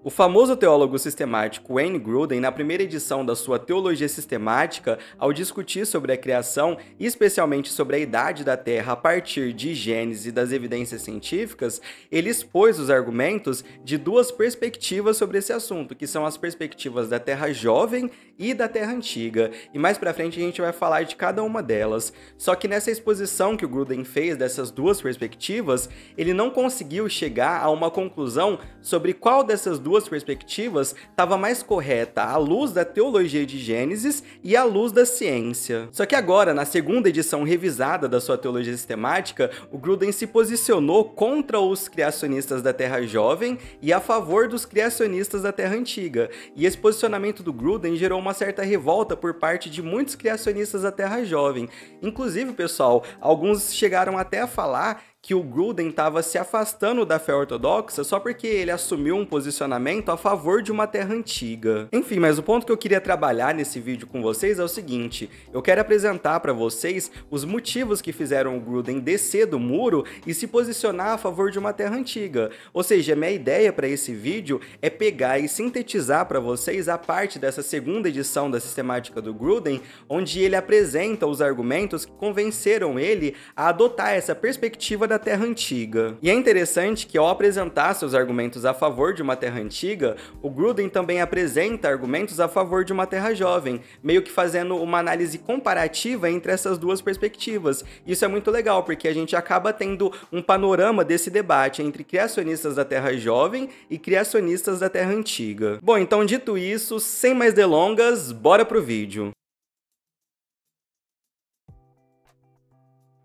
O famoso teólogo sistemático Wayne Grudem, na primeira edição da sua Teologia Sistemática, ao discutir sobre a criação e especialmente sobre a idade da Terra a partir de Gênesis e das evidências científicas, ele expôs os argumentos de duas perspectivas sobre esse assunto, que são as perspectivas da Terra jovem e da Terra antiga. E mais pra frente a gente vai falar de cada uma delas. Só que nessa exposição que o Grudem fez dessas duas perspectivas, ele não conseguiu chegar a uma conclusão sobre qual dessas duas perspectivas estava mais correta à luz da teologia de Gênesis e à luz da ciência. Só que agora, na segunda edição revisada da sua teologia sistemática, o Grudem se posicionou contra os criacionistas da Terra jovem e a favor dos criacionistas da Terra antiga. E esse posicionamento do Grudem gerou uma certa revolta por parte de muitos criacionistas da Terra jovem. Inclusive, pessoal, alguns chegaram até a falar que o Grudem estava se afastando da fé ortodoxa só porque ele assumiu um posicionamento a favor de uma terra antiga. Enfim, mas o ponto que eu queria trabalhar nesse vídeo com vocês é o seguinte: eu quero apresentar para vocês os motivos que fizeram o Grudem descer do muro e se posicionar a favor de uma terra antiga. Ou seja, minha ideia para esse vídeo é pegar e sintetizar para vocês a parte dessa segunda edição da sistemática do Grudem, onde ele apresenta os argumentos que convenceram ele a adotar essa perspectiva da Terra Antiga. E é interessante que ao apresentar seus argumentos a favor de uma Terra Antiga, o Grudem também apresenta argumentos a favor de uma Terra Jovem, meio que fazendo uma análise comparativa entre essas duas perspectivas. Isso é muito legal, porque a gente acaba tendo um panorama desse debate entre criacionistas da Terra Jovem e criacionistas da Terra Antiga. Bom, então dito isso, sem mais delongas, bora pro vídeo.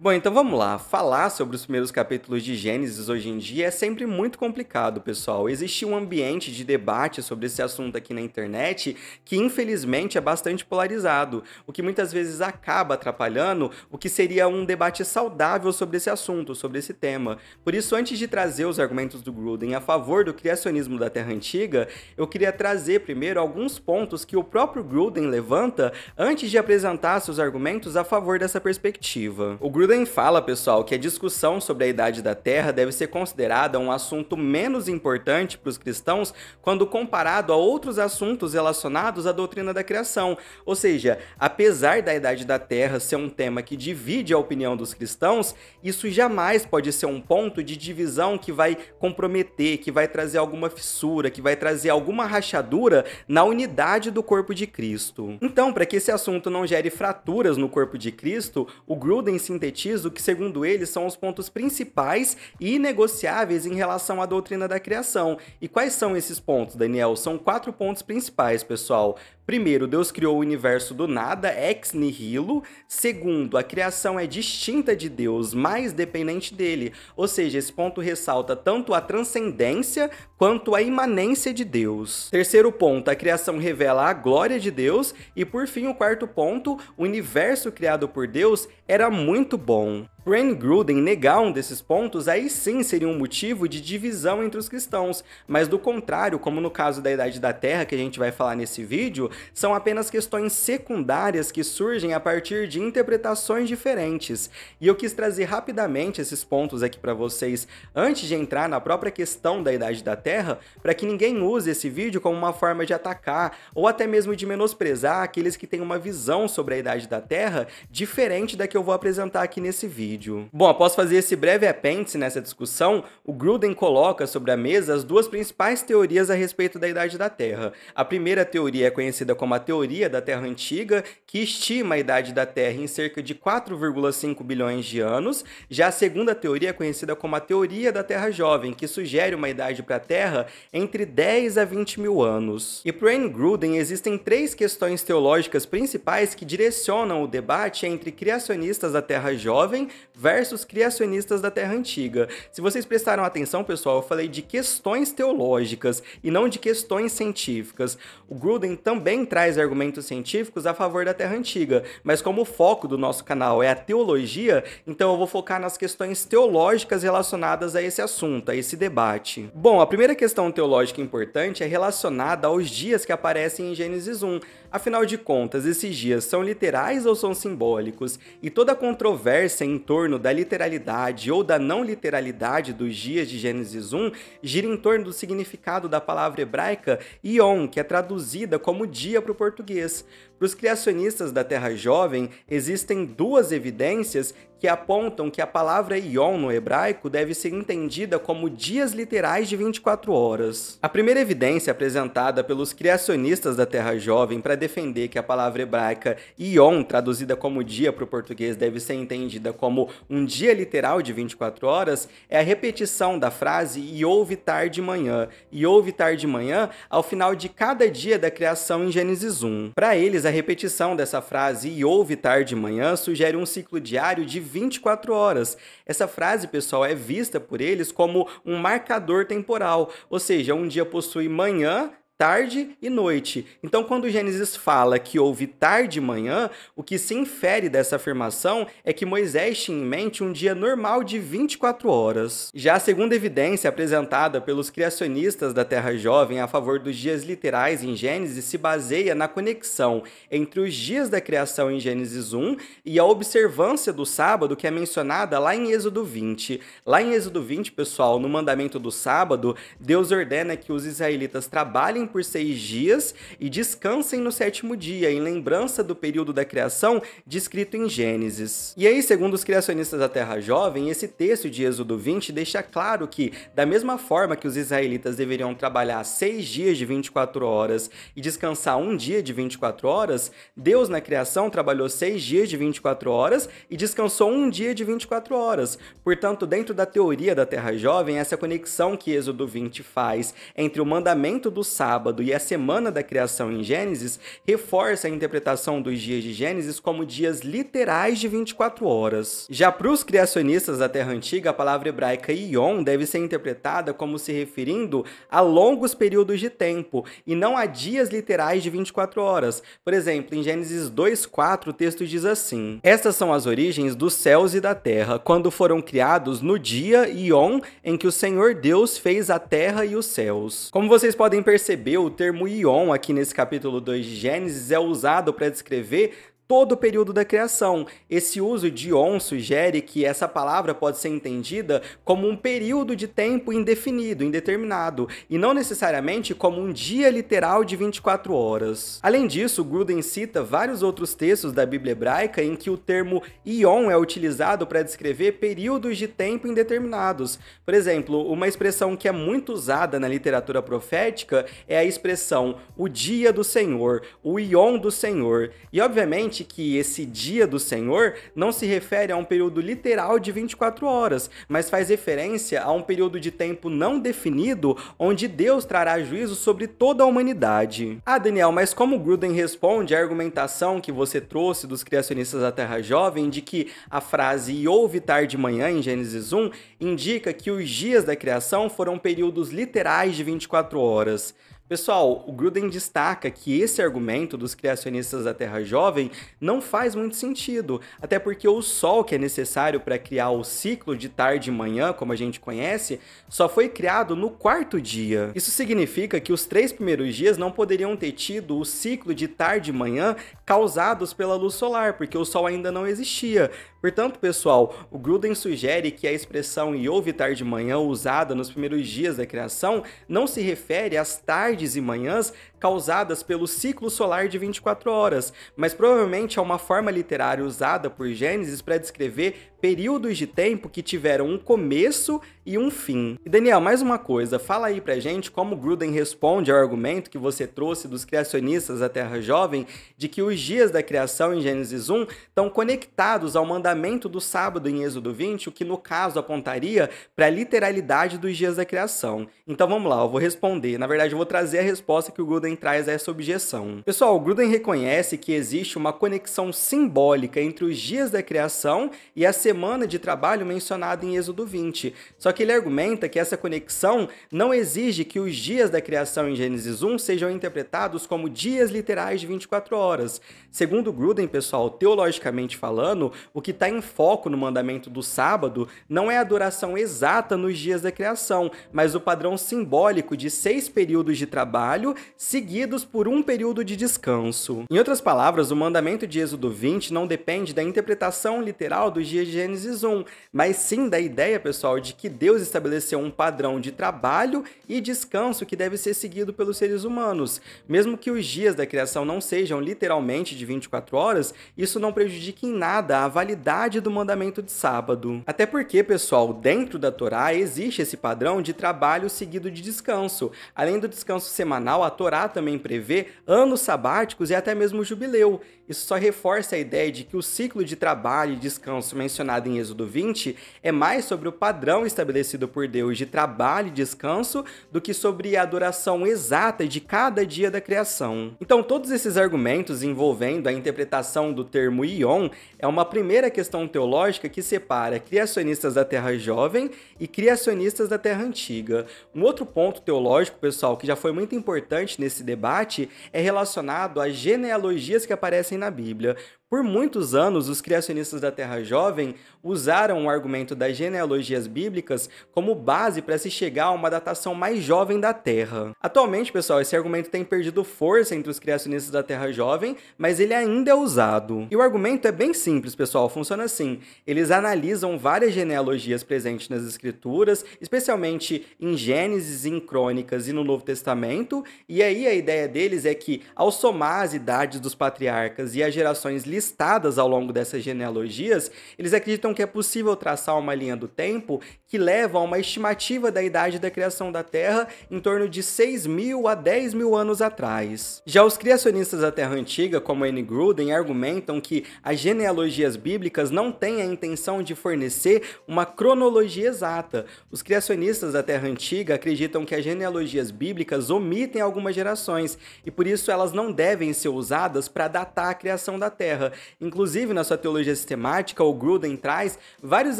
Bom, então vamos lá. Falar sobre os primeiros capítulos de Gênesis hoje em dia é sempre muito complicado, pessoal. Existe um ambiente de debate sobre esse assunto aqui na internet que, infelizmente, é bastante polarizado, o que muitas vezes acaba atrapalhando o que seria um debate saudável sobre esse assunto, sobre esse tema. Por isso, antes de trazer os argumentos do Grudem a favor do criacionismo da Terra Antiga, eu queria trazer primeiro alguns pontos que o próprio Grudem levanta antes de apresentar seus argumentos a favor dessa perspectiva. O Grudem fala, pessoal, que a discussão sobre a idade da Terra deve ser considerada um assunto menos importante para os cristãos quando comparado a outros assuntos relacionados à doutrina da criação. Ou seja, apesar da idade da Terra ser um tema que divide a opinião dos cristãos, isso jamais pode ser um ponto de divisão que vai comprometer, que vai trazer alguma fissura, que vai trazer alguma rachadura na unidade do corpo de Cristo. Então, para que esse assunto não gere fraturas no corpo de Cristo, o Grudem sintetiza o que, segundo ele, são os pontos principais e inegociáveis em relação à doutrina da criação. E quais são esses pontos, Daniel? São 4 pontos principais, pessoal. Primeiro, Deus criou o universo do nada, ex nihilo. Segundo, a criação é distinta de Deus, mas dependente dele. Ou seja, esse ponto ressalta tanto a transcendência quanto a imanência de Deus. Terceiro ponto, a criação revela a glória de Deus. E por fim, o quarto ponto, o universo criado por Deus era muito bom. Wayne Grudem negar um desses pontos aí sim seria um motivo de divisão entre os cristãos, mas do contrário, como no caso da idade da Terra que a gente vai falar nesse vídeo, são apenas questões secundárias que surgem a partir de interpretações diferentes. E eu quis trazer rapidamente esses pontos aqui para vocês antes de entrar na própria questão da idade da Terra, para que ninguém use esse vídeo como uma forma de atacar ou até mesmo de menosprezar aqueles que têm uma visão sobre a idade da Terra diferente da que eu vou apresentar aqui nesse vídeo. Bom, após fazer esse breve apêndice nessa discussão, o Grudem coloca sobre a mesa as duas principais teorias a respeito da idade da Terra. A primeira teoria é conhecida como a teoria da Terra Antiga, que estima a idade da Terra em cerca de 4,5 bilhões de anos. Já a segunda teoria é conhecida como a teoria da Terra Jovem, que sugere uma idade para a Terra entre 10 a 20 mil anos. E para Wayne Grudem existem 3 questões teológicas principais que direcionam o debate entre criacionistas da Terra Jovem versus criacionistas da Terra Antiga. Se vocês prestaram atenção, pessoal, eu falei de questões teológicas e não de questões científicas. O Grudem também traz argumentos científicos a favor da Terra Antiga, mas como o foco do nosso canal é a teologia, então eu vou focar nas questões teológicas relacionadas a esse assunto, a esse debate. Bom, a primeira questão teológica importante é relacionada aos dias que aparecem em Gênesis 1. Afinal de contas, esses dias são literais ou são simbólicos? E toda a controvérsia em torno da literalidade ou da não literalidade dos dias de Gênesis 1 gira em torno do significado da palavra hebraica Yom, que é traduzida como dia para o português. Para os criacionistas da Terra Jovem, existem duas evidências que apontam que a palavra Yom no hebraico deve ser entendida como dias literais de 24 horas. A primeira evidência apresentada pelos criacionistas da Terra Jovem para defender que a palavra hebraica Yom, traduzida como dia para o português, deve ser entendida como um dia literal de 24 horas, é a repetição da frase Yov tarde manhã, Yov tarde manhã, ao final de cada dia da criação em Gênesis 1. Para eles, a repetição dessa frase Yov tarde manhã sugere um ciclo diário de 24 horas. Essa frase, pessoal, é vista por eles como um marcador temporal, ou seja, um dia possui manhã, tarde e noite. Então, quando Gênesis fala que houve tarde e manhã, o que se infere dessa afirmação é que Moisés tinha em mente um dia normal de 24 horas. Já a segunda evidência apresentada pelos criacionistas da Terra Jovem a favor dos dias literais em Gênesis se baseia na conexão entre os dias da criação em Gênesis 1 e a observância do sábado que é mencionada lá em Êxodo 20. Lá em Êxodo 20, pessoal, no mandamento do sábado, Deus ordena que os israelitas trabalhem por 6 dias e descansem no 7º dia, em lembrança do período da criação descrito em Gênesis. E aí, segundo os criacionistas da Terra Jovem, esse texto de Êxodo 20 deixa claro que, da mesma forma que os israelitas deveriam trabalhar 6 dias de 24 horas e descansar um dia de 24 horas, Deus na criação trabalhou 6 dias de 24 horas e descansou um dia de 24 horas. Portanto, dentro da teoria da Terra Jovem, essa conexão que Êxodo 20 faz entre o mandamento do sábado e a semana da criação em Gênesis reforça a interpretação dos dias de Gênesis como dias literais de 24 horas. Já para os criacionistas da Terra Antiga, a palavra hebraica Yom deve ser interpretada como se referindo a longos períodos de tempo e não a dias literais de 24 horas. Por exemplo, em Gênesis 2:4, o texto diz assim: "Estas são as origens dos céus e da terra, quando foram criados no dia Yom em que o Senhor Deus fez a terra e os céus." Como vocês podem perceber, o termo Yom aqui nesse capítulo 2 de Gênesis é usado para descrever todo o período da criação. Esse uso de Yom sugere que essa palavra pode ser entendida como um período de tempo indefinido, indeterminado, e não necessariamente como um dia literal de 24 horas. Além disso, Gruden cita vários outros textos da Bíblia hebraica em que o termo Yom é utilizado para descrever períodos de tempo indeterminados. Por exemplo, uma expressão que é muito usada na literatura profética é a expressão o dia do Senhor, o Yom do Senhor. E, obviamente, que esse dia do Senhor não se refere a um período literal de 24 horas, mas faz referência a um período de tempo não definido onde Deus trará juízo sobre toda a humanidade. Ah, Daniel, mas como Gruden responde à argumentação que você trouxe dos criacionistas da Terra Jovem de que a frase "houve tarde de manhã" em Gênesis 1 indica que os dias da criação foram períodos literais de 24 horas? Pessoal, o Gruden destaca que esse argumento dos criacionistas da Terra Jovem não faz muito sentido, até porque o Sol que é necessário para criar o ciclo de tarde e manhã, como a gente conhece, só foi criado no 4º dia. Isso significa que os 3 primeiros dias não poderiam ter tido o ciclo de tarde e manhã causados pela luz solar, porque o Sol ainda não existia. Portanto, pessoal, o Gruden sugere que a expressão "houve tarde e manhã" usada nos primeiros dias da criação não se refere às tardes e manhãs causadas pelo ciclo solar de 24 horas, mas provavelmente é uma forma literária usada por Gênesis para descrever períodos de tempo que tiveram um começo e um fim. E Daniel, mais uma coisa, fala aí pra gente como Gruden responde ao argumento que você trouxe dos criacionistas da Terra Jovem de que os dias da criação em Gênesis 1 estão conectados ao mandamento do sábado em Êxodo 20, o que no caso apontaria para a literalidade dos dias da criação. Então vamos lá, eu vou responder. Na verdade, eu vou trazer a resposta que o Gruden traz a essa objeção. Pessoal, o Gruden reconhece que existe uma conexão simbólica entre os dias da criação e a semana de trabalho mencionada em Êxodo 20. Só Só que ele argumenta que essa conexão não exige que os dias da criação em Gênesis 1 sejam interpretados como dias literais de 24 horas. Segundo Gruden, pessoal, teologicamente falando, o que está em foco no mandamento do sábado não é a duração exata nos dias da criação, mas o padrão simbólico de 6 períodos de trabalho seguidos por um período de descanso. Em outras palavras, o mandamento de Êxodo 20 não depende da interpretação literal dos dias de Gênesis 1, mas sim da ideia, pessoal, de que Deus estabeleceu um padrão de trabalho e descanso que deve ser seguido pelos seres humanos. Mesmo que os dias da criação não sejam literalmente de 24 horas, isso não prejudica em nada a validade do mandamento de sábado. Até porque, pessoal, dentro da Torá existe esse padrão de trabalho seguido de descanso. Além do descanso semanal, a Torá também prevê anos sabáticos e até mesmo o jubileu. Isso só reforça a ideia de que o ciclo de trabalho e descanso mencionado em Êxodo 20 é mais sobre o padrão estabelecido por Deus de trabalho e descanso do que sobre a duração exata de cada dia da criação. Então, todos esses argumentos envolvendo a interpretação do termo Ion é uma primeira questão teológica que separa criacionistas da Terra Jovem e criacionistas da Terra Antiga. Um outro ponto teológico, pessoal, que já foi muito importante nesse debate é relacionado às genealogias que aparecem na Bíblia. Por muitos anos, os criacionistas da Terra Jovem usaram o argumento das genealogias bíblicas como base para se chegar a uma datação mais jovem da Terra. Atualmente, pessoal, esse argumento tem perdido força entre os criacionistas da Terra Jovem, mas ele ainda é usado. E o argumento é bem simples, pessoal, funciona assim. Eles analisam várias genealogias presentes nas Escrituras, especialmente em Gênesis, em Crônicas e no Novo Testamento, e aí a ideia deles é que, ao somar as idades dos patriarcas e as gerações listadas ao longo dessas genealogias, eles acreditam que é possível traçar uma linha do tempo que leva a uma estimativa da idade da criação da Terra em torno de 6.000 a 10.000 anos atrás. Já os criacionistas da Terra Antiga, como N. Gruden, argumentam que as genealogias bíblicas não têm a intenção de fornecer uma cronologia exata. Os criacionistas da Terra Antiga acreditam que as genealogias bíblicas omitem algumas gerações e por isso elas não devem ser usadas para datar a criação da Terra. Inclusive, na sua teologia sistemática, o Gruden traz vários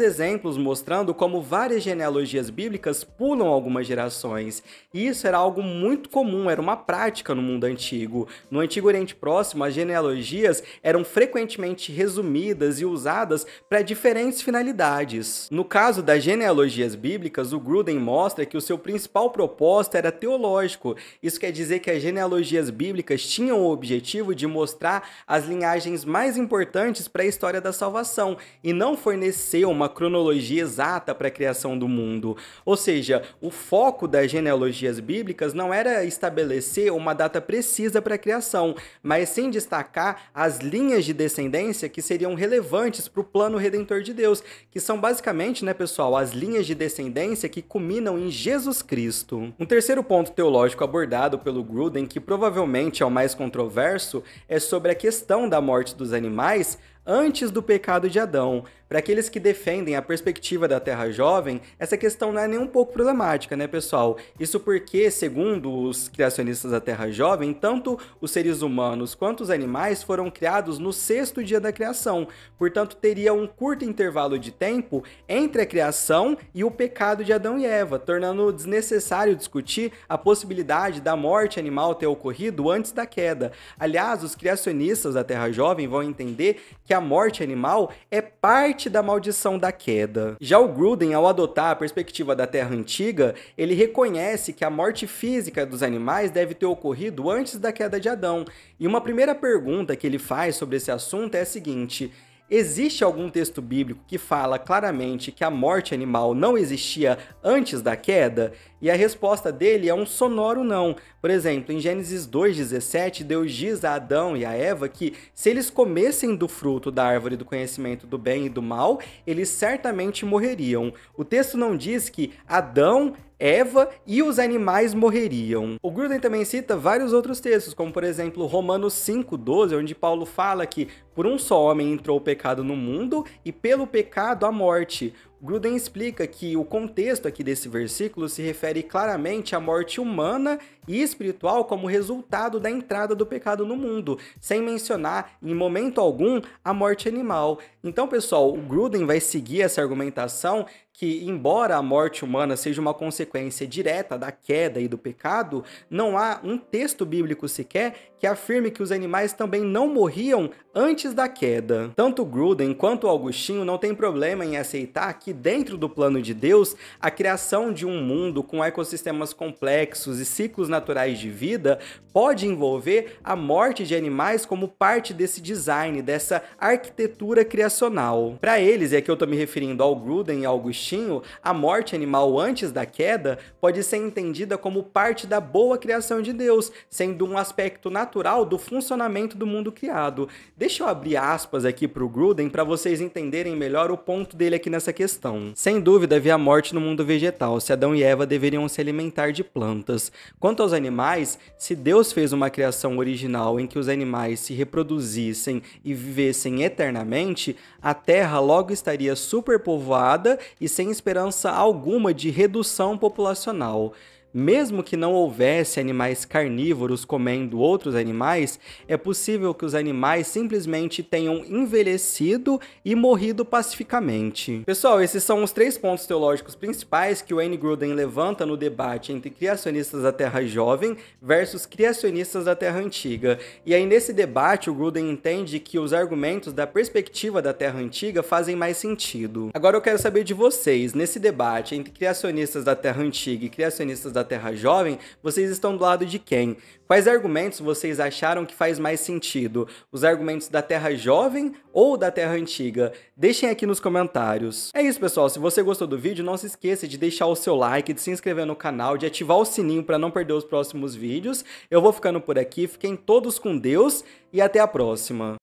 exemplos mostrando como várias genealogias bíblicas pulam algumas gerações. E isso era algo muito comum, era uma prática no mundo antigo. No Antigo Oriente Próximo, as genealogias eram frequentemente resumidas e usadas para diferentes finalidades. No caso das genealogias bíblicas, o Gruden mostra que o seu principal propósito era teológico. Isso quer dizer que as genealogias bíblicas tinham o objetivo de mostrar as linhagens mais importantes para a história da salvação e não fornecer uma cronologia exata para a criação do mundo. Ou seja, o foco das genealogias bíblicas não era estabelecer uma data precisa para a criação, mas sim destacar as linhas de descendência que seriam relevantes para o plano redentor de Deus, que são basicamente, né, pessoal, as linhas de descendência que culminam em Jesus Cristo. Um terceiro ponto teológico abordado pelo Gruden, que provavelmente é o mais controverso, é sobre a questão da morte dos animais antes do pecado de Adão. Para aqueles que defendem a perspectiva da Terra Jovem, essa questão não é nem um pouco problemática, né, pessoal? Isso porque, segundo os criacionistas da Terra Jovem, tanto os seres humanos quanto os animais foram criados no 6º dia da criação. Portanto, teria um curto intervalo de tempo entre a criação e o pecado de Adão e Eva, tornando desnecessário discutir a possibilidade da morte animal ter ocorrido antes da queda. Aliás, os criacionistas da Terra Jovem vão entender que a morte animal é parte da maldição da queda. Já o Gruden, ao adotar a perspectiva da Terra Antiga, ele reconhece que a morte física dos animais deve ter ocorrido antes da queda de Adão. E uma primeira pergunta que ele faz sobre esse assunto é a seguinte: existe algum texto bíblico que fala claramente que a morte animal não existia antes da queda? E a resposta dele é um sonoro não. Por exemplo, em Gênesis 2,17, Deus diz a Adão e a Eva que se eles comessem do fruto da árvore do conhecimento do bem e do mal, eles certamente morreriam. O texto não diz que Adão, Eva e os animais morreriam. O Gruden também cita vários outros textos, como por exemplo Romanos 5,12, onde Paulo fala que por um só homem entrou o pecado no mundo e pelo pecado a morte. Gruden explica que o contexto aqui desse versículo se refere claramente à morte humana e espiritual como resultado da entrada do pecado no mundo, sem mencionar em momento algum a morte animal. Então, pessoal, o Gruden vai seguir essa argumentação que, embora a morte humana seja uma consequência direta da queda e do pecado, não há um texto bíblico sequer que afirme que os animais também não morriam antes da queda. Tanto Gruden quanto Augustinho não têm problema em aceitar que, dentro do plano de Deus, a criação de um mundo com ecossistemas complexos e ciclos naturais de vida pode envolver a morte de animais como parte desse design, dessa arquitetura criacional. Para eles, e aqui eu estou me referindo ao Gruden e ao Augustinho, a morte animal antes da queda pode ser entendida como parte da boa criação de Deus, sendo um aspecto natural do funcionamento do mundo criado. Deixa eu abrir aspas aqui para o Gruden para vocês entenderem melhor o ponto dele aqui nessa questão. Sem dúvida havia morte no mundo vegetal, se Adão e Eva deveriam se alimentar de plantas. Quanto aos animais, se Deus fez uma criação original em que os animais se reproduzissem e vivessem eternamente, a Terra logo estaria superpovoada e sem esperança alguma de redução populacional. Mesmo que não houvesse animais carnívoros comendo outros animais, é possível que os animais simplesmente tenham envelhecido e morrido pacificamente. Pessoal, esses são os 3 pontos teológicos principais que o Wayne Gruden levanta no debate entre criacionistas da Terra Jovem versus criacionistas da Terra Antiga. E aí, nesse debate, o Gruden entende que os argumentos da perspectiva da Terra Antiga fazem mais sentido. Agora eu quero saber de vocês, nesse debate entre criacionistas da Terra Antiga e criacionistas da Terra Jovem, vocês estão do lado de quem? Quais argumentos vocês acharam que faz mais sentido? Os argumentos da Terra Jovem ou da Terra Antiga? Deixem aqui nos comentários. É isso, pessoal. Se você gostou do vídeo, não se esqueça de deixar o seu like, de se inscrever no canal, de ativar o sininho para não perder os próximos vídeos. Eu vou ficando por aqui. Fiquem todos com Deus e até a próxima.